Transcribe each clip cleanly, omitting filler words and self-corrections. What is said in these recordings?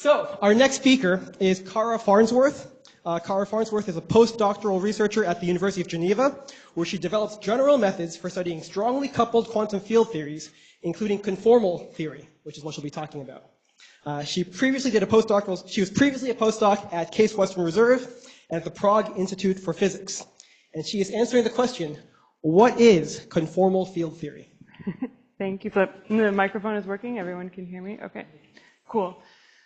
So, our next speaker is Kara Farnsworth. Kara Farnsworth is a postdoctoral researcher at the University of Geneva, where she develops general methods for studying strongly coupled quantum field theories, including conformal theory, which is what she'll be talking about. She was previously a postdoc at Case Western Reserve and at the Prague Institute for Physics. And she is answering the question, what is conformal field theory? Thank you, Flip. The microphone is working. Everyone can hear me? Okay, cool.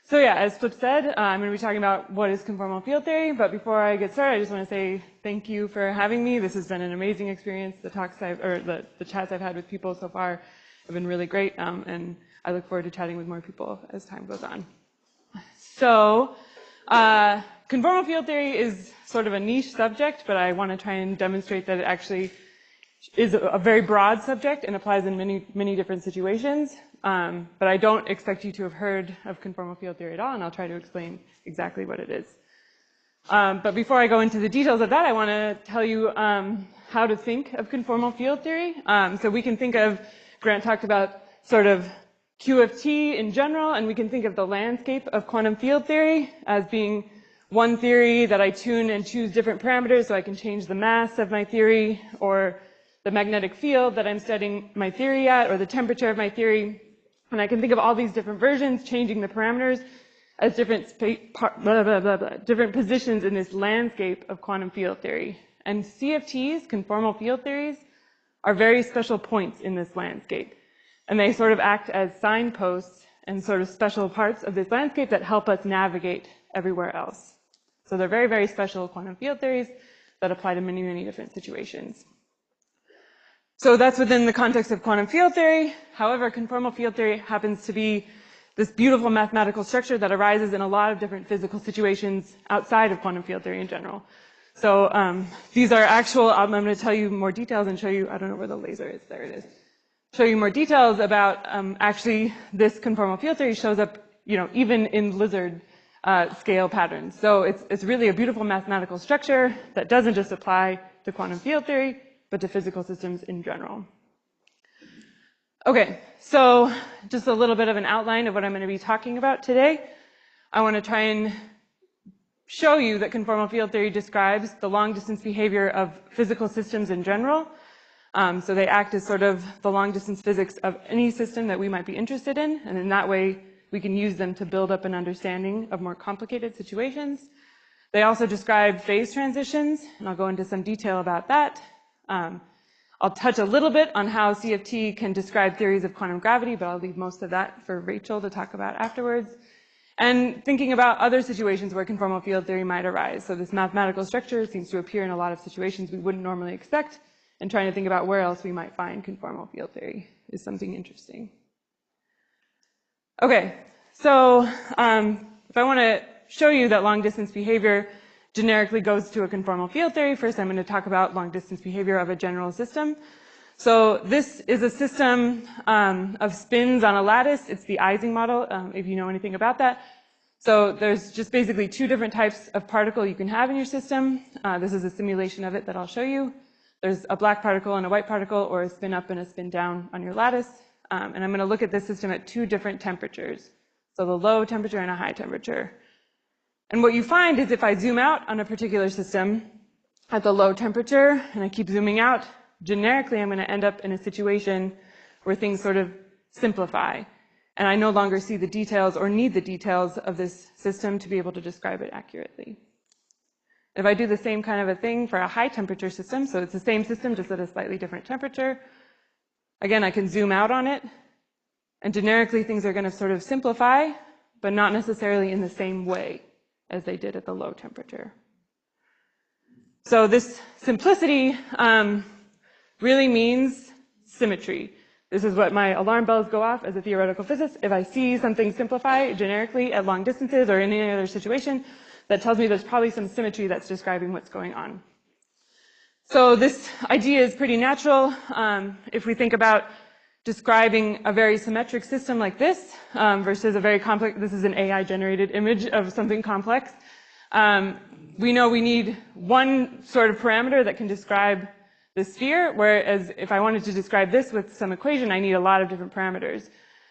So yeah, as Flip said, I'm going to be talking about what is conformal field theory. But before I get started, I just want to say thank you for having me. This has been an amazing experience. The chats I've had with people so far have been really great, and I look forward to chatting with more people as time goes on. So, conformal field theory is sort of a niche subject, but I want to try and demonstrate that it actually is a very broad subject and applies in many different situations. But I don't expect you to have heard of conformal field theory at all, and I'll try to explain exactly what it is. But before I go into the details of that, I want to tell you how to think of conformal field theory. So we can think of, Grant talked about sort of QFT in general, and we can think of the landscape of quantum field theory as being one theory that I tune and choose different parameters so I can change the mass of my theory, or the magnetic field that I'm studying my theory at, or the temperature of my theory. And I can think of all these different versions, changing the parameters as different positions in this landscape of quantum field theory. And CFTs, conformal field theories, are very special points in this landscape. And they sort of act as signposts and sort of special parts of this landscape that help us navigate everywhere else. So they're very, very special quantum field theories that apply to many different situations. So that's within the context of quantum field theory. However, conformal field theory happens to be this beautiful mathematical structure that arises in a lot of different physical situations outside of quantum field theory in general. So these are actual, I'm going to tell you more details and show you, I don't know where the laser is, there it is. Show you more details about actually this conformal field theory shows up, even in lizard scale patterns. So it's really a beautiful mathematical structure that doesn't just apply to quantum field theory, but to physical systems in general. Okay, so just a little bit of an outline of what I'm going to be talking about today. I want to try and show you that conformal field theory describes the long-distance behavior of physical systems in general. So they act as sort of the long-distance physics of any system that we might be interested in, and in that way we can use them to build up an understanding of more complicated situations. They also describe phase transitions, and I'll go into some detail about that. I'll touch a little bit on how CFT can describe theories of quantum gravity, but I'll leave most of that for Rachel to talk about afterwards. And thinking about other situations where conformal field theory might arise. So this mathematical structure seems to appear in a lot of situations we wouldn't normally expect, and trying to think about where else we might find conformal field theory is something interesting. Okay, so if I want to show you that long-distance behavior generically goes to a conformal field theory, first I'm going to talk about long-distance behavior of a general system. So this is a system of spins on a lattice. It's the Ising model, if you know anything about that. So there's just basically two different types of particle you can have in your system. This is a simulation of it that I'll show you. There's a black particle and a white particle, or a spin up and a spin down on your lattice. And I'm going to look at this system at two different temperatures. So the low temperature and a high temperature. And what you find is if I zoom out on a particular system at the low temperature, and I keep zooming out, generically I'm going to end up in a situation where things sort of simplify. And I no longer see the details or need the details of this system to be able to describe it accurately. If I do the same kind of a thing for a high temperature system, so it's the same system just at a slightly different temperature, again, I can zoom out on it, and generically things are going to sort of simplify, but not necessarily in the same way as they did at the low temperature. So this simplicity really means symmetry. This is what my alarm bells go off as a theoretical physicist. If I see something simplify generically at long distances or in any other situation, that tells me there's probably some symmetry that's describing what's going on. So this idea is pretty natural. If we think about describing a very symmetric system like this versus a very complex, this is an AI-generated image of something complex. We know we need one sort of parameter that can describe the sphere, whereas if I wanted to describe this with some equation, I need a lot of different parameters.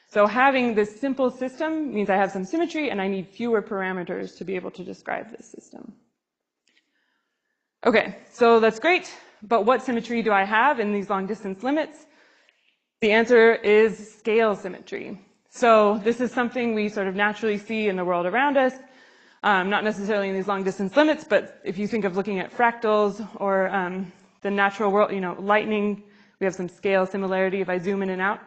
So having this simple system means I have some symmetry and I need fewer parameters to be able to describe this system. Okay, so that's great, but what symmetry do I have in these long distance limits? The answer is scale symmetry. So this is something we sort of naturally see in the world around us, not necessarily in these long distance limits, but if you think of looking at fractals or the natural world, lightning, we have some scale similarity. If I zoom in and out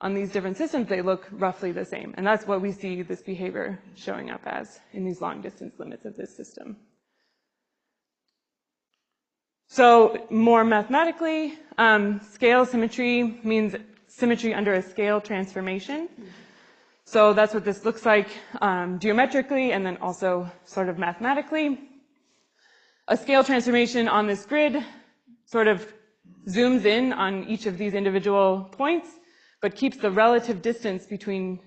on these different systems, they look roughly the same. And that's what we see this behavior showing up as in these long distance limits of this system. So more mathematically, scale symmetry means symmetry under a scale transformation. So that's what this looks like geometrically and then also sort of mathematically. A scale transformation on this grid sort of zooms in on each of these individual points, but keeps the relative distance between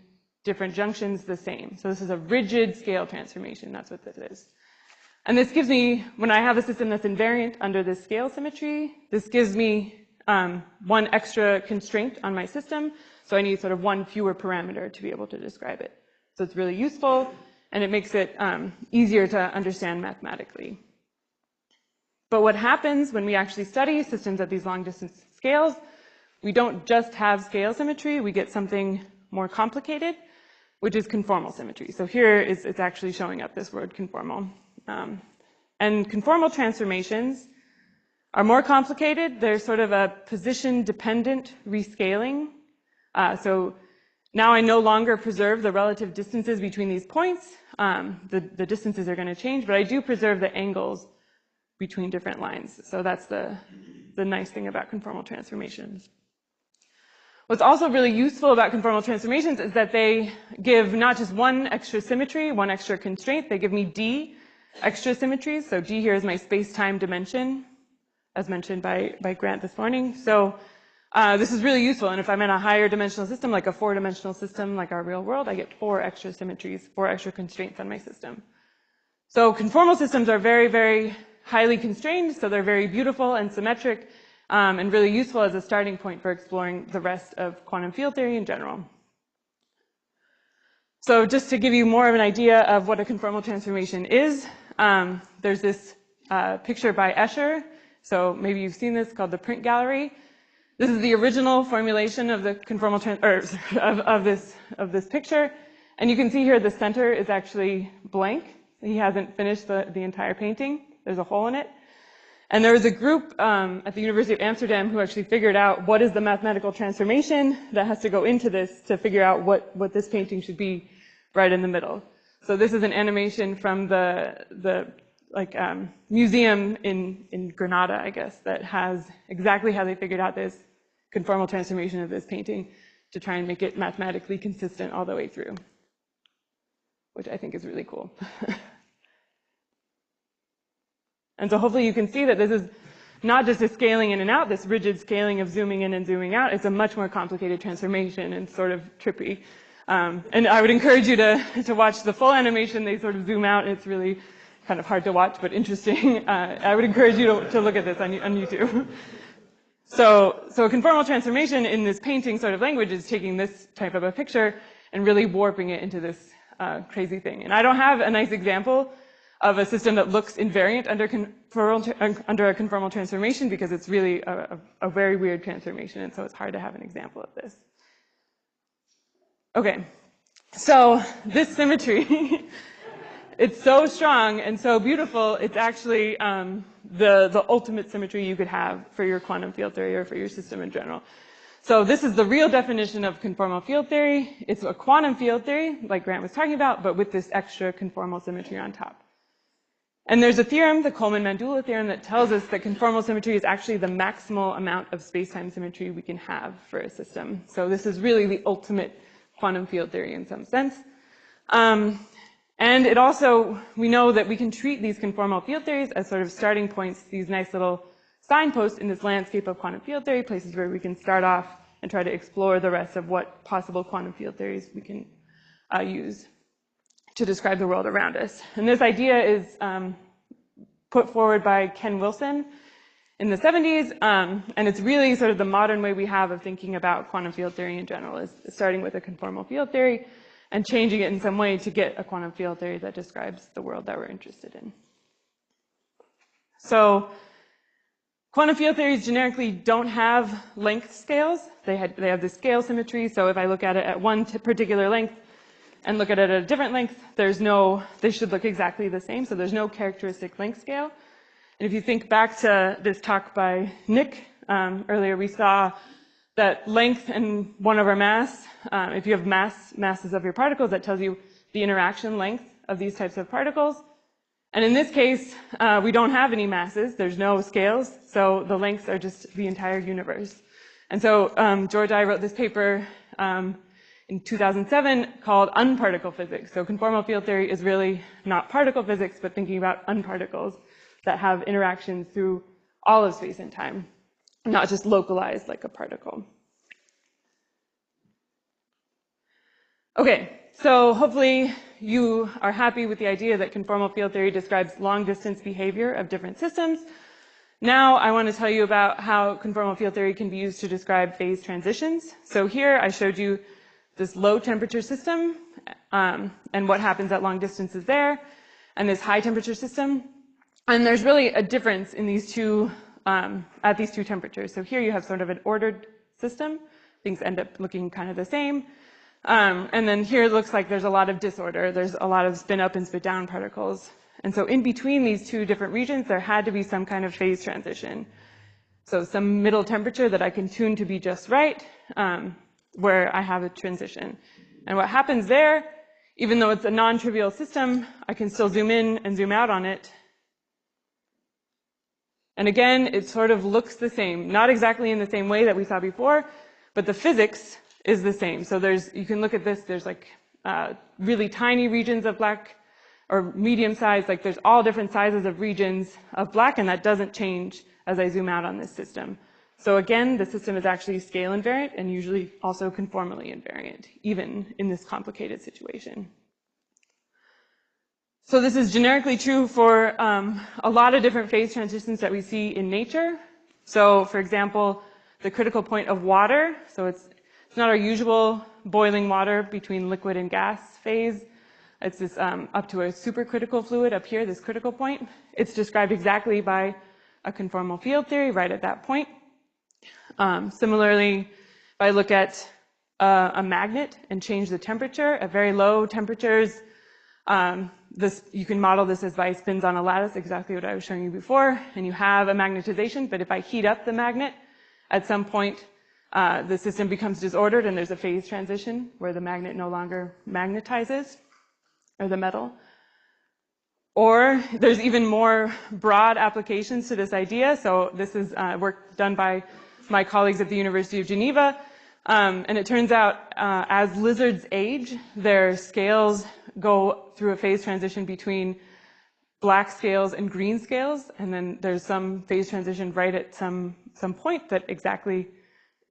different junctions the same. So this is a rigid scale transformation. That's what this is. And this gives me, when I have a system that's invariant under this scale symmetry, this gives me one extra constraint on my system. So I need sort of one fewer parameter to be able to describe it. So it's really useful, and it makes it easier to understand mathematically. But what happens when we actually study systems at these long distance scales, we don't just have scale symmetry, we get something more complicated, which is conformal symmetry. So here it's actually showing up this word conformal. And conformal transformations are more complicated. They're sort of a position-dependent rescaling. So now I no longer preserve the relative distances between these points. The distances are going to change, but I do preserve the angles between different lines. So that's the nice thing about conformal transformations. What's also really useful about conformal transformations is that they give not just one extra symmetry, one extra constraint, they give me D extra symmetries. So D here is my space-time dimension, as mentioned by Grant this morning. So this is really useful, and if I'm in a higher dimensional system, like a 4-dimensional system like our real world, I get 4 extra symmetries, 4 extra constraints on my system. So conformal systems are very, very highly constrained, so they're very beautiful and symmetric, and really useful as a starting point for exploring the rest of quantum field theory in general. So just to give you more of an idea of what a conformal transformation is, there's this picture by Escher. So maybe you've seen this, called the print gallery. This is the original formulation of the conformal of this picture, and you can see here the center is actually blank. He hasn't finished the entire painting. There's a hole in it. And there was a group at the University of Amsterdam who actually figured out what is the mathematical transformation that has to go into this to figure out what this painting should be right in the middle. So this is an animation from the museum in Granada, I guess, that has exactly how they figured out this conformal transformation of this painting to try and make it mathematically consistent all the way through, which I think is really cool. And so hopefully you can see that this is not just a scaling in and out, this rigid scaling of zooming in and zooming out. It's a much more complicated transformation and sort of trippy. And I would encourage you to watch the full animation. They sort of zoom out, and it's really kind of hard to watch, but interesting. I would encourage you to look at this on YouTube. So a conformal transformation in this painting sort of language is taking this type of a picture and really warping it into this crazy thing. And I don't have a nice example of a system that looks invariant under a conformal transformation because it's really a very weird transformation, and so it's hard to have an example of this. Okay, so this symmetry, it's so strong and so beautiful, it's actually the ultimate symmetry you could have for your quantum field theory or for your system in general. So this is the real definition of conformal field theory. It's a quantum field theory, like Grant was talking about, but with this extra conformal symmetry on top. And there's a theorem, the Coleman-Mandula theorem, that tells us that conformal symmetry is actually the maximal amount of space-time symmetry we can have for a system. So this is really the ultimate quantum field theory in some sense. And it also, we know that we can treat these conformal field theories as sort of starting points, these nice little signposts in this landscape of quantum field theory, places where we can start off and try to explore the rest of what possible quantum field theories we can use to describe the world around us. And this idea is put forward by Ken Wilson in the 70s, and it's really sort of the modern way we have of thinking about quantum field theory in general, is starting with a conformal field theory and changing it in some way to get a quantum field theory that describes the world that we're interested in. So quantum field theories generically don't have length scales. They have this scale symmetry, so if I look at it at one particular length and look at it at a different length, they should look exactly the same, so there's no characteristic length scale. And if you think back to this talk by Nick earlier, we saw that length and 1 over mass, if you have masses of your particles, that tells you the interaction length of these types of particles. And in this case, we don't have any masses. There's no scales, so the lengths are just the entire universe. And so George and I wrote this paper in 2007 called Unparticle Physics. So conformal field theory is really not particle physics, but thinking about unparticles that have interactions through all of space and time, not just localized like a particle. Okay, so hopefully you are happy with the idea that conformal field theory describes long-distance behavior of different systems. Now I want to tell you about how conformal field theory can be used to describe phase transitions. So here I showed you this low temperature system and what happens at long distances there, and this high temperature system. And there's really a difference in these two, at these two temperatures. So here you have sort of an ordered system. Things end up looking kind of the same. And then here it looks like there's a lot of disorder. There's a lot of spin up and spin down particles. And so in between these two different regions, there had to be some kind of phase transition. So some middle temperature that I can tune to be just right, where I have a transition. And what happens there, even though it's a non-trivial system, I can still zoom in and zoom out on it. And again, it sort of looks the same, not exactly in the same way that we saw before, but the physics is the same. So you can look at this, there's like really tiny regions of black, or medium size, like there's all different sizes of regions of black, and that doesn't change as I zoom out on this system. So again, the system is actually scale invariant and usually also conformally invariant, even in this complicated situation. So this is generically true for a lot of different phase transitions that we see in nature. So for example, the critical point of water, so it's not our usual boiling water between liquid and gas phase. It's this up to a supercritical fluid up here, this critical point. It's described exactly by a conformal field theory right at that point. Similarly, if I look at a magnet and change the temperature at very low temperatures, you can model this as by spins on a lattice, exactly what I was showing you before, and you have a magnetization, but if I heat up the magnet, at some point the system becomes disordered and there's a phase transition where the magnet no longer magnetizes, or the metal. Or there's even more broad applications to this idea. So this is work done by my colleagues at the University of Geneva. And it turns out as lizards age, their scales go through a phase transition between black scales and green scales. And then there's some phase transition right at some point that exactly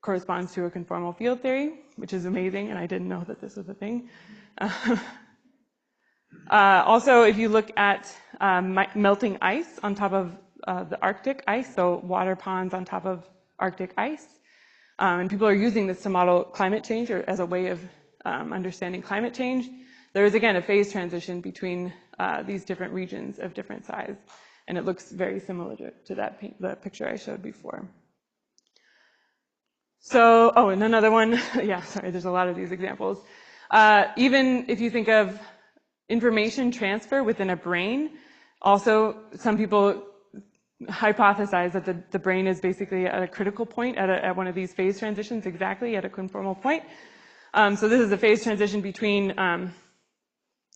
corresponds to a conformal field theory, which is amazing. And I didn't know that this was a thing. Also, if you look at melting ice on top of the Arctic ice, so water ponds on top of Arctic ice, and people are using this to model climate change or as a way of understanding climate change, there is again a phase transition between these different regions of different size, and it looks very similar to the picture I showed before. So, oh, and another one, yeah, sorry, there's a lot of these examples. Even if you think of information transfer within a brain, also some people hypothesize that the brain is basically at a critical point at one of these phase transitions, exactly at a conformal point. So this is a phase transition between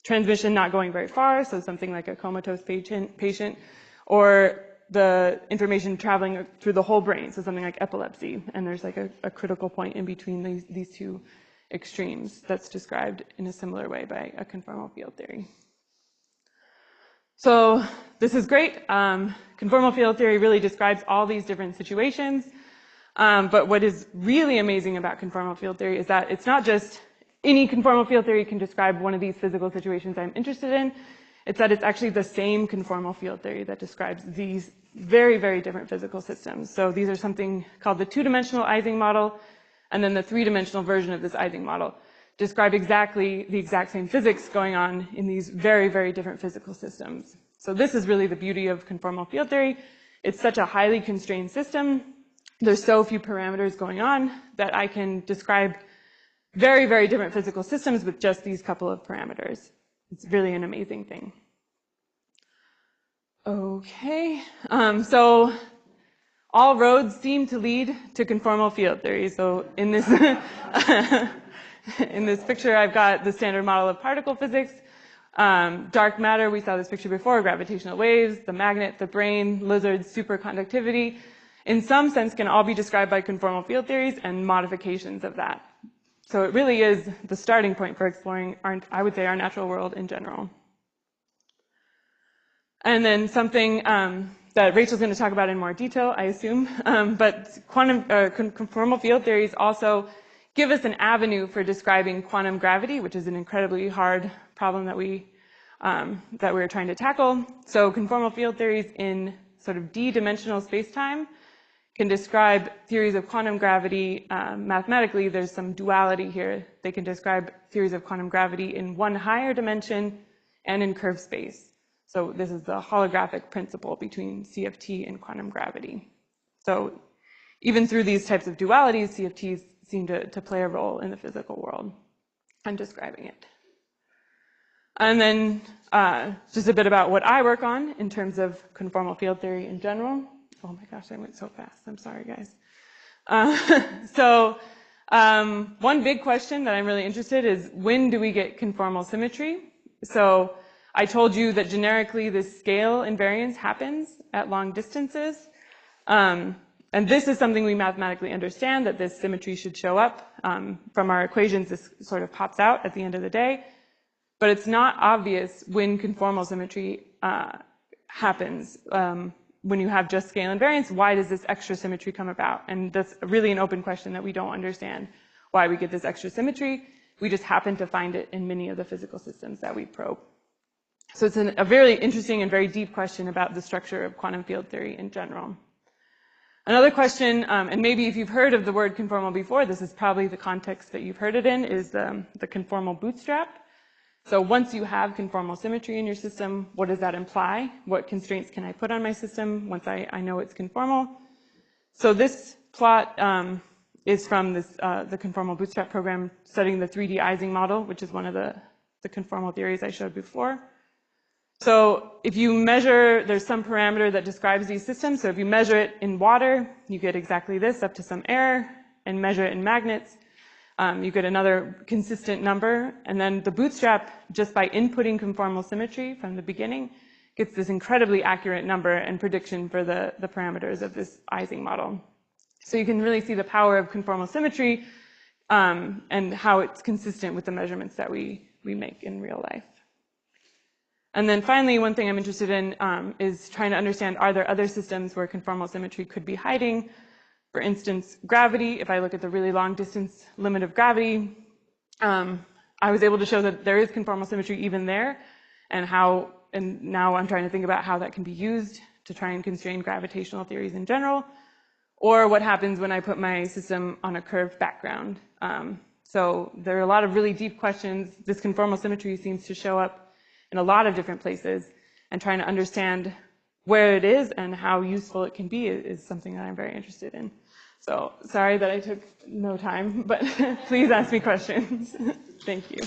transmission not going very far, so something like a comatose patient, or the information traveling through the whole brain, so something like epilepsy, and there's like a critical point in between these two extremes that's described in a similar way by a conformal field theory. So this is great. Conformal field theory really describes all these different situations. But what is really amazing about conformal field theory is that it's not just any conformal field theory can describe one of these physical situations I'm interested in. It's that it's actually the same conformal field theory that describes these very, very different physical systems. So these are something called the two-dimensional Ising model, and then the three-dimensional version of this Ising model describe exactly the exact same physics going on in these very, very different physical systems. So this is really the beauty of conformal field theory. It's such a highly constrained system. There's so few parameters going on that I can describe very, very different physical systems with just these couple of parameters. It's really an amazing thing. Okay, so all roads seem to lead to conformal field theory. So in this, in this picture, I've got the standard model of particle physics. Dark matter, we saw this picture before, gravitational waves, the magnet, the brain, lizards, superconductivity, in some sense can all be described by conformal field theories and modifications of that. So it really is the starting point for exploring, I would say, our natural world in general. And then something that Rachel's going to talk about in more detail, I assume, but conformal field theories also give us an avenue for describing quantum gravity, which is an incredibly hard problem that we're trying to tackle. So conformal field theories in sort of d-dimensional space-time can describe theories of quantum gravity mathematically. There's some duality here. They can describe theories of quantum gravity in one higher dimension and in curved space. So this is the holographic principle between CFT and quantum gravity. So even through these types of dualities, CFTs seem to play a role in the physical world. I'm describing it. And then just a bit about what I work on in terms of conformal field theory in general. Oh my gosh, I went so fast. I'm sorry, guys. One big question that I'm really interested in is, when do we get conformal symmetry? So I told you that generically this scale invariance happens at long distances. And this is something we mathematically understand, that this symmetry should show up. From our equations, this sort of pops out at the end of the day. But it's not obvious when conformal symmetry happens. When you have just scale invariance, why does this extra symmetry come about? And that's really an open question that we don't understand why we get this extra symmetry. We just happen to find it in many of the physical systems that we probe. So it's a very interesting and very deep question about the structure of quantum field theory in general. Another question, and maybe if you've heard of the word conformal before, this is probably the context that you've heard it in, is the conformal bootstrap. So once you have conformal symmetry in your system, what does that imply? What constraints can I put on my system once I know it's conformal? So this plot is from this, the conformal bootstrap program studying the 3D Ising model, which is one of the conformal theories I showed before. So if you measure, there's some parameter that describes these systems. So if you measure it in water, you get exactly this up to some error, and measure it in magnets, you get another consistent number. And then the bootstrap, just by inputting conformal symmetry from the beginning, gets this incredibly accurate number and prediction for the parameters of this Ising model. So you can really see the power of conformal symmetry and how it's consistent with the measurements that we make in real life. And then finally, one thing I'm interested in is trying to understand, are there other systems where conformal symmetry could be hiding? For instance, gravity. If I look at the really long distance limit of gravity, I was able to show that there is conformal symmetry even there, and now I'm trying to think about how that can be used to try and constrain gravitational theories in general, or what happens when I put my system on a curved background. So there are a lot of really deep questions. This conformal symmetry seems to show up in a lot of different places, and trying to understand where it is and how useful it can be is something that I'm very interested in. So sorry that I took no time, but please ask me questions. Thank you.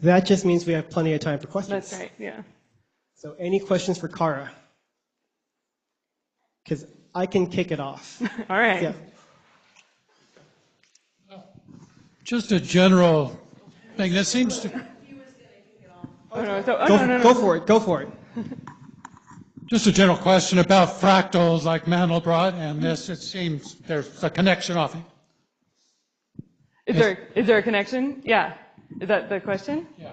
That just means we have plenty of time for questions. That's right, yeah. So any questions for Kara? Because I can kick it off. All right. Yeah. Just a general thing. That seems to... Go for it. Go for it. Just a general question about fractals like Mandelbrot and this. It seems there's a connection often. Is there a connection? Yeah. Is that the question? Yeah.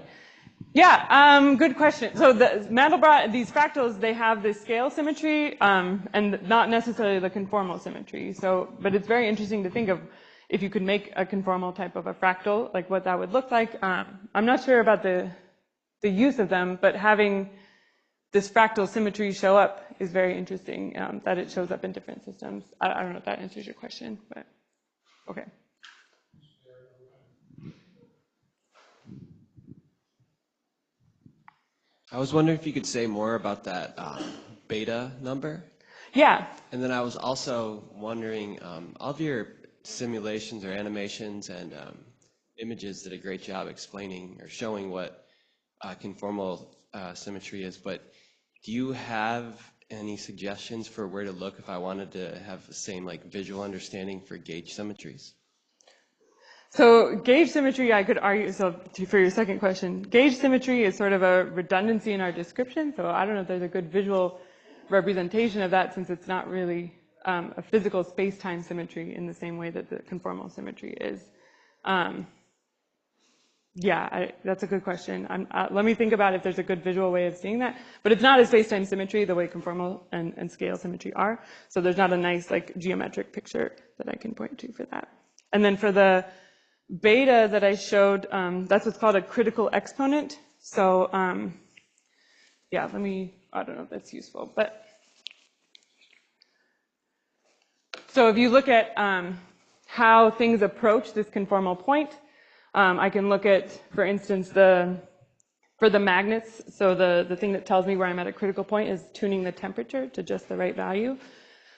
Yeah, good question. So the Mandelbrot, these fractals, they have this scale symmetry and not necessarily the conformal symmetry. So, but it's very interesting to think of, if you could make a conformal type of a fractal, like what that would look like. I'm not sure about the use of them, but having this fractal symmetry show up is very interesting, that it shows up in different systems. I don't know if that answers your question, but okay. I was wondering if you could say more about that beta number. Yeah. And then I was also wondering, all of your simulations or animations and images did a great job explaining or showing what conformal symmetry is, but do you have any suggestions for where to look if I wanted to have the same like visual understanding for gauge symmetries? So gauge symmetry, I could argue, so for your second question, gauge symmetry is sort of a redundancy in our description, so I don't know if there's a good visual representation of that since it's not really a physical space-time symmetry in the same way that the conformal symmetry is. Yeah, that's a good question. Let me think about if there's a good visual way of seeing that, but it's not a space-time symmetry the way conformal and scale symmetry are, so there's not a nice like geometric picture that I can point to for that. And then for the beta that I showed, that's what's called a critical exponent. So yeah, I don't know if that's useful, but so if you look at how things approach this conformal point, I can look at, for instance, for the magnets, so the thing that tells me where I'm at a critical point is tuning the temperature to just the right value.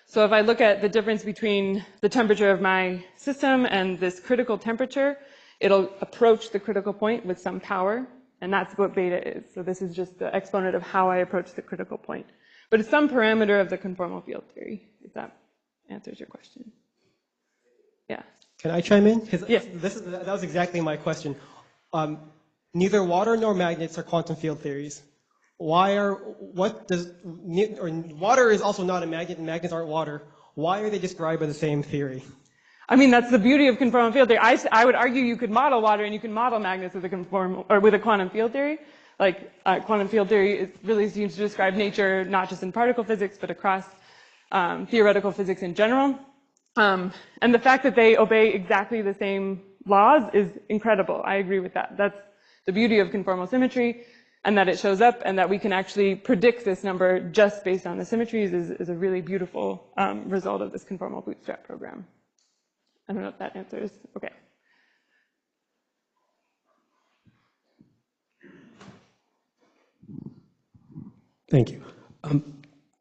So if I look at the difference between the temperature of my system and this critical temperature, it'll approach the critical point with some power, and that's what beta is. So this is just the exponent of how I approach the critical point. But it's some parameter of the conformal field theory, if that answers your question. Yeah. Can I chime in? Yes. That was exactly my question. Neither water nor magnets are quantum field theories. Water is also not a magnet, and magnets aren't water. Why are they described by the same theory? I mean, that's the beauty of conformal field theory. I would argue you could model water and you can model magnets with a conformal or with a quantum field theory. Like quantum field theory really seems to describe nature not just in particle physics but across theoretical physics in general. And the fact that they obey exactly the same laws is incredible. I agree with that. That's the beauty of conformal symmetry, and that it shows up and that we can actually predict this number just based on the symmetries is a really beautiful result of this conformal bootstrap program. I don't know if that answers. Okay. Thank you.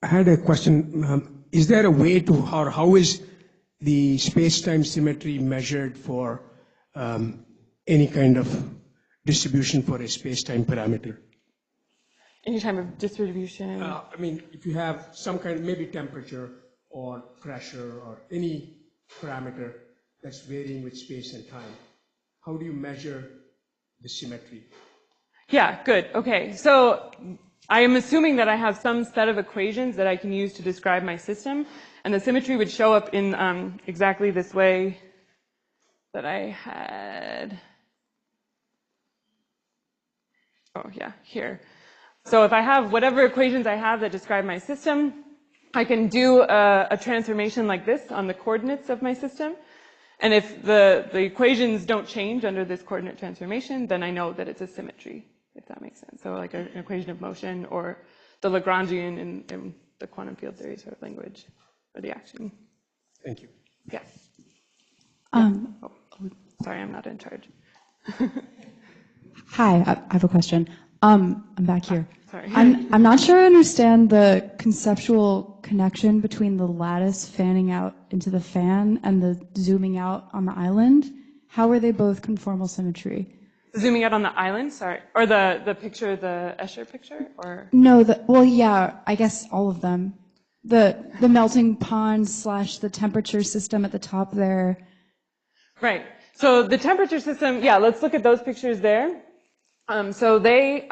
I had a question. Is there a way to, how is the space-time symmetry measured for any kind of distribution for a space-time parameter? Any type of distribution? I mean, if you have some kind of maybe temperature or pressure or any parameter that's varying with space and time, how do you measure the symmetry? Yeah, good. Okay, so I am assuming that I have some set of equations that I can use to describe my system, and the symmetry would show up in exactly this way that I had. Oh, yeah, here. So if I have whatever equations I have that describe my system, I can do a transformation like this on the coordinates of my system. And if the equations don't change under this coordinate transformation, then I know that it's a symmetry, if that makes sense. So like an equation of motion or the Lagrangian in the quantum field theory sort of language for the action. Thank you. Yeah. Sorry, I'm not in charge. Hi, I have a question. I'm back here. Sorry. I'm not sure I understand the conceptual connection between the lattice fanning out into the fan and the zooming out on the island. How are they both conformal symmetry? Zooming out on the island, sorry, or the picture, the Escher picture, or No, well, yeah, I guess all of them. The melting pond / the temperature system at the top there. right. So the temperature system, yeah, let's look at those pictures there. So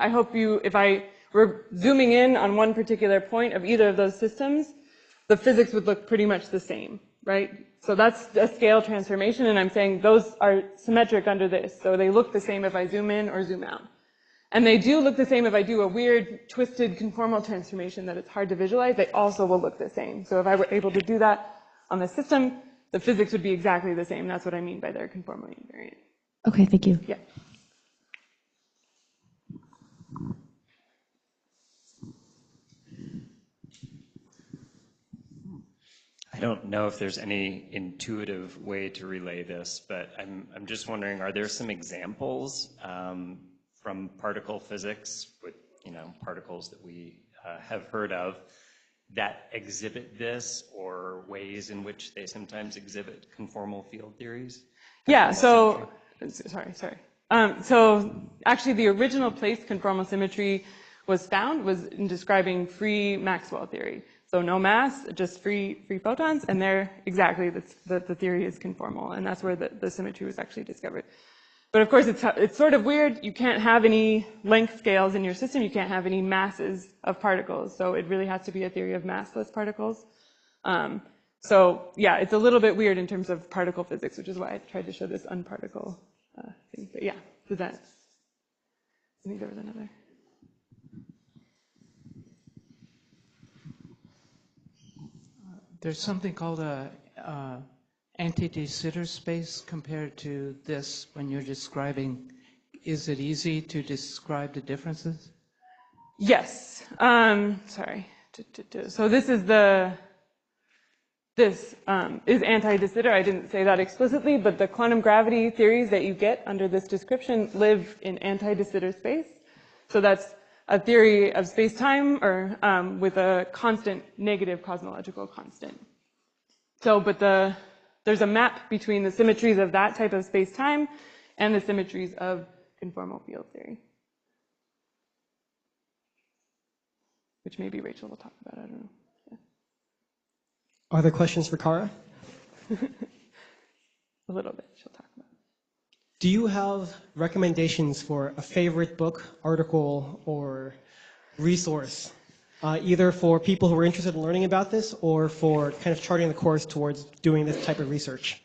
I hope if I were zooming in on one particular point of either of those systems, the physics would look pretty much the same, right? So that's a scale transformation, and I'm saying those are symmetric under this. So they look the same if I zoom in or zoom out. And they do look the same if I do a weird, twisted conformal transformation that it's hard to visualize. They also will look the same. So if I were able to do that on the system, the physics would be exactly the same. That's what I mean by their conformally invariant. Okay, thank you. Yeah. I don't know if there's any intuitive way to relay this, but I'm just wondering, are there some examples from particle physics with, particles that we have heard of that exhibit this, or ways in which they sometimes exhibit conformal field theories? Yeah, so, sorry. So actually the original place conformal symmetry was found was in describing free Maxwell theory. So no mass, just free photons, and there exactly the theory is conformal, and that's where the symmetry was actually discovered. But of course, it's sort of weird. You can't have any length scales in your system. You can't have any masses of particles. So it really has to be a theory of massless particles. So yeah, it's a little bit weird in terms of particle physics, which is why I tried to show this unparticle thing. But yeah, so that. I think there was another. There's something called a anti-de Sitter space compared to this when you're describing. Is it easy to describe the differences? Yes. Sorry. So this is is anti-de Sitter. I didn't say that explicitly, but the quantum gravity theories that you get under this description live in anti-de Sitter space. So that's a theory of space-time, or with a constant negative cosmological constant. So, but there's a map between the symmetries of that type of space-time and the symmetries of conformal field theory, which maybe Rachel will talk about. I don't know. Yeah. Are there questions for Kara? A little bit. She'll talk about it. Do you have recommendations for a favorite book, article, or resource, either for people who are interested in learning about this or for kind of charting the course towards doing this type of research?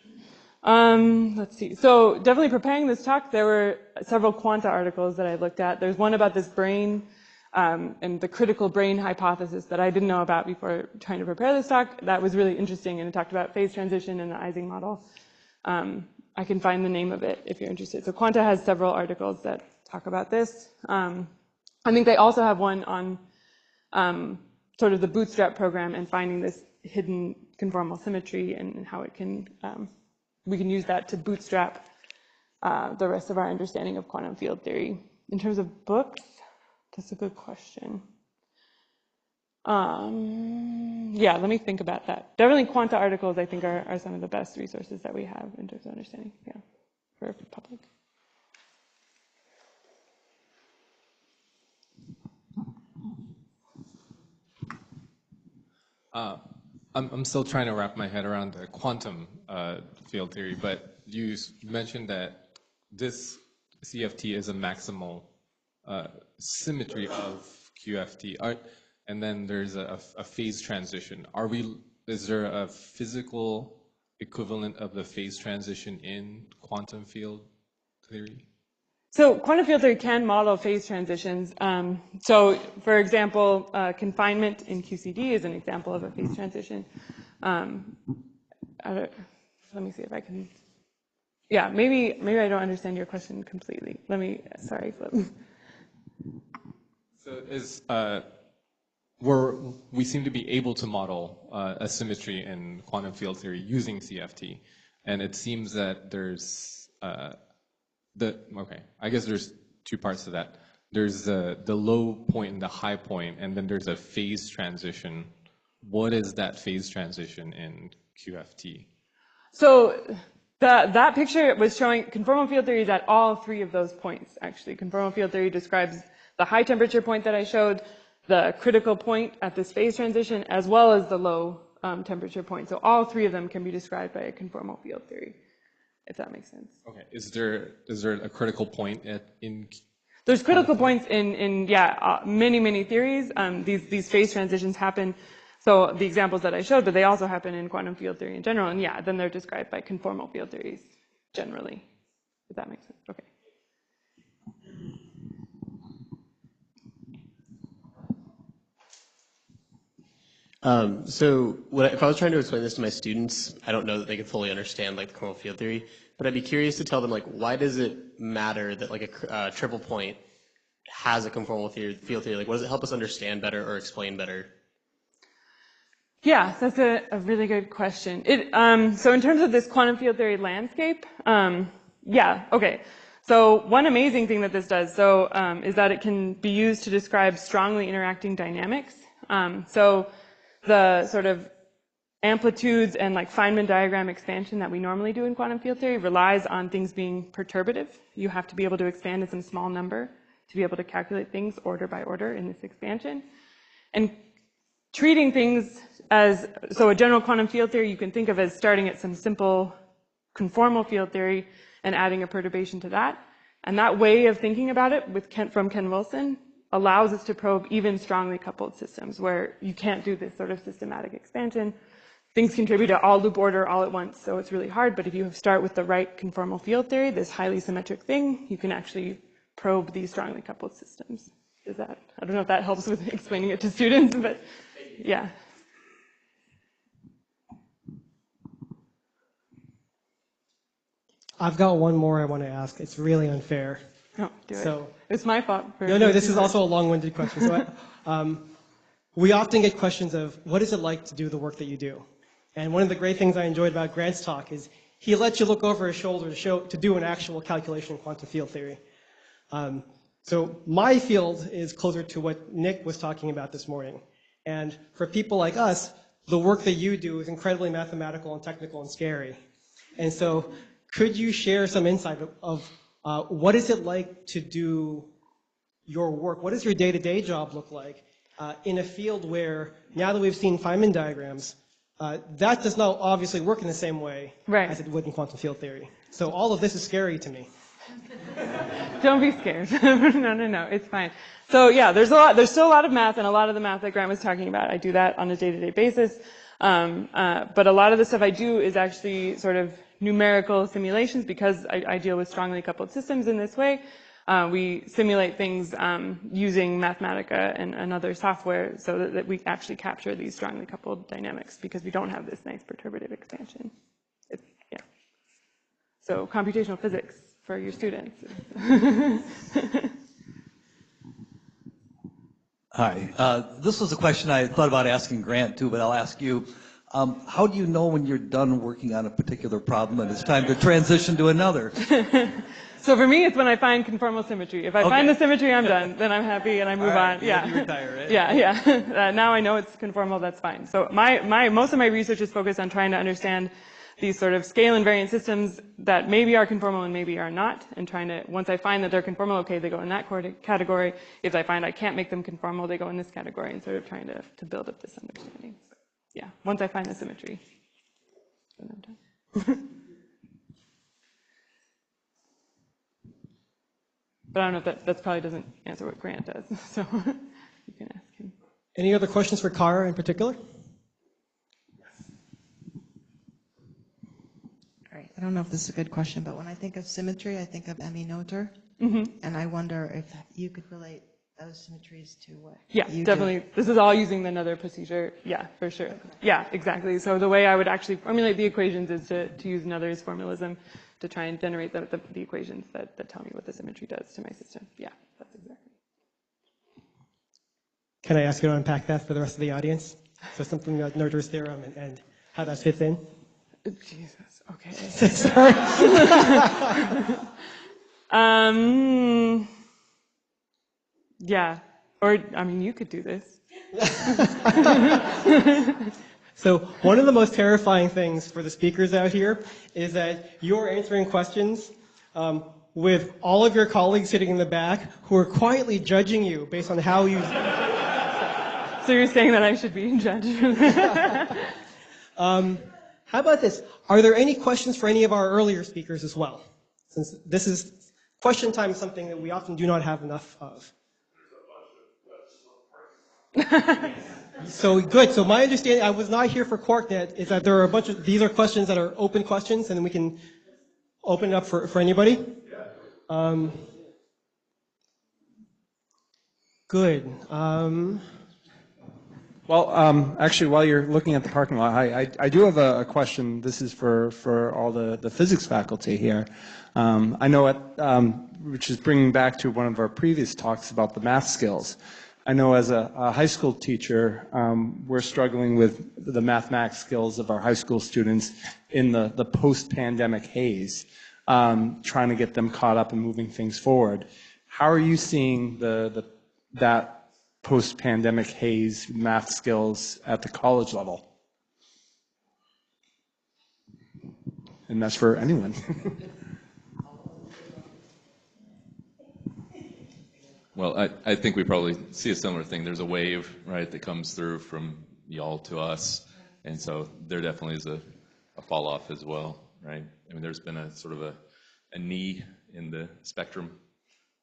Let's see. So definitely preparing this talk, there were several quanta articles that I looked at. There's one about this brain and the critical brain hypothesis that I didn't know about before trying to prepare this talk. That was really interesting, and it talked about phase transition and the Ising model. I can find the name of it if you're interested. So Quanta has several articles that talk about this. I think they also have one on sort of the bootstrap program and finding this hidden conformal symmetry and how it can, we can use that to bootstrap the rest of our understanding of quantum field theory. In terms of books, that's a good question. Yeah, let me think about that. Definitely Quanta articles, I think, are some of the best resources that we have in terms of understanding, yeah, for public. I'm still trying to wrap my head around the quantum field theory, but you mentioned that this CFT is a maximal symmetry of QFT. And then there's a phase transition. Is there a physical equivalent of the phase transition in quantum field theory? So quantum field theory can model phase transitions. So for example, confinement in QCD is an example of a phase transition. Let me see if I can, yeah, maybe I don't understand your question completely. Sorry, Flip. So we seem to be able to model a symmetry in quantum field theory using CFT, and it seems that there's I guess there's two parts to that. There's the low point and the high point, and then there's a phase transition. What is that phase transition in QFT? So that picture was showing conformal field theory is at all three of those points, actually. Conformal field theory describes the high temperature point that I showed, the critical point at this phase transition, as well as the low temperature point. So all three of them can be described by a conformal field theory, if that makes sense. Okay. Is there a critical point in? There's critical points in many theories. These phase transitions happen. So the examples that I showed, but they also happen in quantum field theory in general. And yeah, then they're described by conformal field theories generally. If that makes sense. Okay. If I was trying to explain this to my students, I don't know that they could fully understand like the conformal field theory, but I'd be curious to tell them like, why does it matter that like a triple point has a conformal field theory? Like, what does it help us understand better or explain better? Yeah, that's a really good question. So in terms of this quantum field theory landscape, yeah, okay. So one amazing thing that this does, is that it can be used to describe strongly interacting dynamics. So the sort of amplitudes and like Feynman diagram expansion that we normally do in quantum field theory relies on things being perturbative. You have to be able to expand in some small number to be able to calculate things order by order in this expansion. And treating things as, so a general quantum field theory you can think of as starting at some simple conformal field theory and adding a perturbation to that. And that way of thinking about it from Ken Wilson allows us to probe even strongly coupled systems where you can't do this sort of systematic expansion. Things contribute to all loop order all at once, so it's really hard. But if you start with the right conformal field theory, this highly symmetric thing, you can actually probe these strongly coupled systems. I don't know if that helps with explaining it to students, but yeah. I've got one more I want to ask. It's really unfair. No, do it. It's my fault. No, this is also a long-winded question. So we often get questions of, what is it like to do the work that you do? And one of the great things I enjoyed about Grant's talk is he lets you look over his shoulder to do an actual calculation in quantum field theory. So my field is closer to what Nick was talking about this morning. And for people like us, the work that you do is incredibly mathematical and technical and scary. And so could you share some insight of what is it like to do your work? What does your day-to-day job look like in a field where, now that we've seen Feynman diagrams, that does not obviously work in the same way as it would in quantum field theory. So all of this is scary to me. Don't be scared. No, it's fine. So yeah, there's still a lot of math, and a lot of the math that Grant was talking about, I do that on a day-to-day basis. But a lot of the stuff I do is actually sort of numerical simulations because I deal with strongly coupled systems in this way. We simulate things using Mathematica and other software so that we actually capture these strongly coupled dynamics because we don't have this nice perturbative expansion. Yeah. So computational physics for your students. Hi. This was a question I thought about asking Grant too, but I'll ask you. How do you know when you're done working on a particular problem and it's time to transition to another? So for me, it's when I find conformal symmetry. If I find the symmetry, I'm done. Then I'm happy and I move on. Yeah. You retire, right? Yeah. Now I know it's conformal. That's fine. So most of my research is focused on trying to understand these sort of scale invariant systems that maybe are conformal and maybe are not, and trying to, once I find that they're conformal, okay, they go in that category. If I find I can't make them conformal, they go in this category, and sort of trying to build up this understanding. Yeah, once I find the symmetry. But I don't know if that probably doesn't answer what Grant does, so you can ask him. Any other questions for Kara in particular? All right, I don't know if this is a good question, but when I think of symmetry, I think of Emmy Noether, and I wonder if you could relate those symmetries to what you definitely. do. This is all using another procedure. Yeah, for sure. Okay. Yeah, exactly. So the way I would actually formulate the equations is to use another's formalism to try and generate the equations that tell me what the symmetry does to my system. Yeah, that's exactly. Can I ask you to unpack that for the rest of the audience? So something about Noether's theorem and how that fits in? Jesus, okay. Sorry. Yeah, or, I mean, you could do this. So one of the most terrifying things for the speakers out here is that you're answering questions with all of your colleagues sitting in the back who are quietly judging you based on how you... So you're saying that I should be judged? How about this? Are there any questions for any of our earlier speakers as well? Since this is question time, is something that we often do not have enough of. So good. So my understanding, I was not here for QuarkNet, is that there are a bunch of, these are questions that are open questions, and then we can open it up for anybody. Good. Well, actually, while you're looking at the parking lot, I do have a question. This is for all the physics faculty here. I know which is bringing back to one of our previous talks about the math skills. I know as a high school teacher, we're struggling with the mathematics skills of our high school students in the post-pandemic haze, trying to get them caught up and moving things forward. How are you seeing that post-pandemic haze math skills at the college level? And that's for anyone. Well, I think we probably see a similar thing. There's a wave, right, that comes through from y'all to us. And so there definitely is a fall off as well, right? I mean, there's been a sort of a knee in the spectrum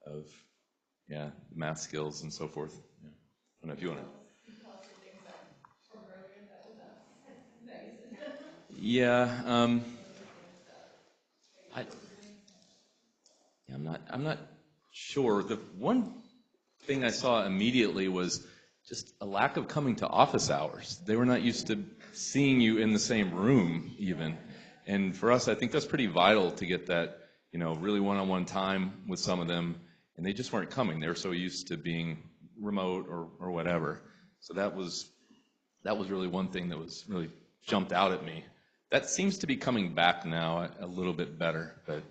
of, math skills and so forth. Yeah. I don't know if you want to. Yeah, I'm not sure. The one thing I saw immediately was just a lack of coming to office hours. They were not used to seeing you in the same room even. And for us, I think that's pretty vital to get that, really one-on-one time with some of them. And they just weren't coming. They were so used to being remote or whatever. So that was really one thing that was really jumped out at me. That seems to be coming back now a little bit better, but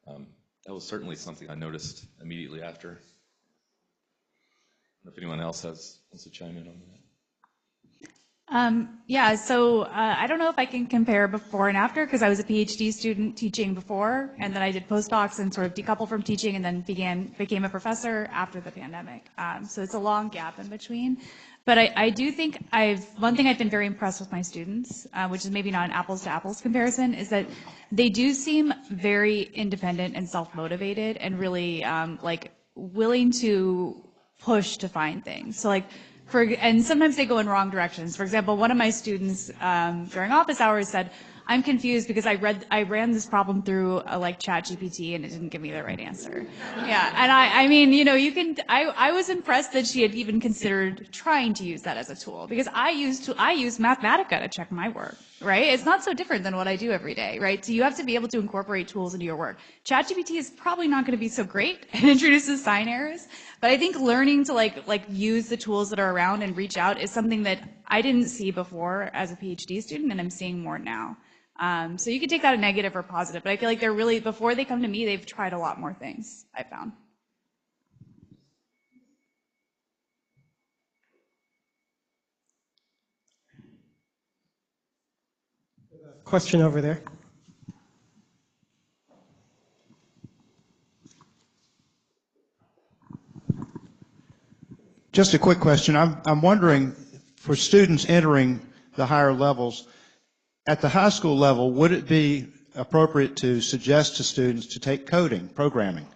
that was certainly something I noticed immediately after. I don't know if anyone else wants to chime in on that. So I don't know if I can compare before and after, because I was a PhD student teaching before, and then I did postdocs and sort of decoupled from teaching, and then became a professor after the pandemic. So it's a long gap in between. But I do think one thing I've been very impressed with my students, which is maybe not an apples to apples comparison, is that they do seem very independent and self-motivated and really willing to push to find things. So and sometimes they go in wrong directions. For example, one of my students during office hours said, "I'm confused because I ran this problem through ChatGPT and it didn't give me the right answer." Yeah, and I was impressed that she had even considered trying to use that as a tool, because I use Mathematica to check my work, right? It's not so different than what I do every day, right? So you have to be able to incorporate tools into your work. ChatGPT is probably not going to be so great. It introduces sign errors, but I think learning to use the tools that are around and reach out is something that I didn't see before as a PhD student, and I'm seeing more now. So you can take that a negative or positive, but I feel like they're really, before they come to me, they've tried a lot more things, I found. Question over there. Just a quick question. I'm wondering, for students entering the higher levels, at the high school level, would it be appropriate to suggest to students to take coding, programming?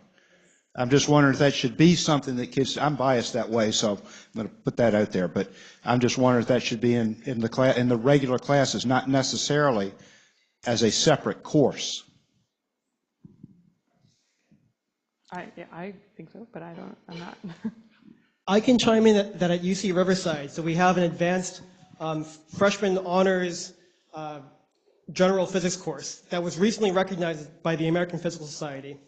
I'm just wondering if that should be something that kids, I'm biased that way, so I'm going to put that out there, but I'm just wondering if that should be in the regular classes, not necessarily as a separate course. I think so, but I'm not. I can chime in that at UC Riverside, so we have an advanced freshman honors general physics course that was recently recognized by the American Physical Society.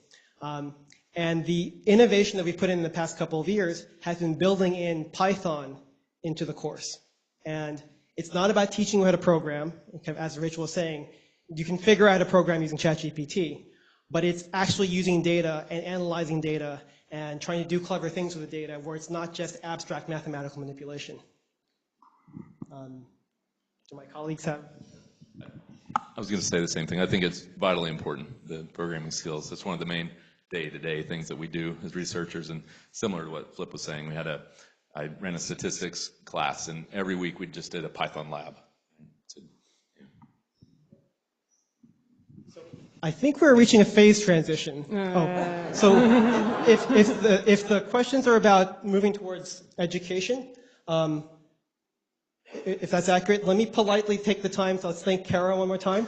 And the innovation that we've put in the past couple of years has been building in Python into the course. And it's not about teaching you how to program, as Rachel was saying. You can figure out how to program using ChatGPT, but it's actually using data and analyzing data and trying to do clever things with the data, where it's not just abstract mathematical manipulation. Do my colleagues have? I was going to say the same thing. I think it's vitally important, the programming skills. That's one of the main day-to-day things that we do as researchers. And similar to what Flip was saying, I ran a statistics class, and every week we just did a Python lab. I think we're reaching a phase transition. So if the questions are about moving towards education, if that's accurate, let me politely take the time. So let's thank Kara one more time.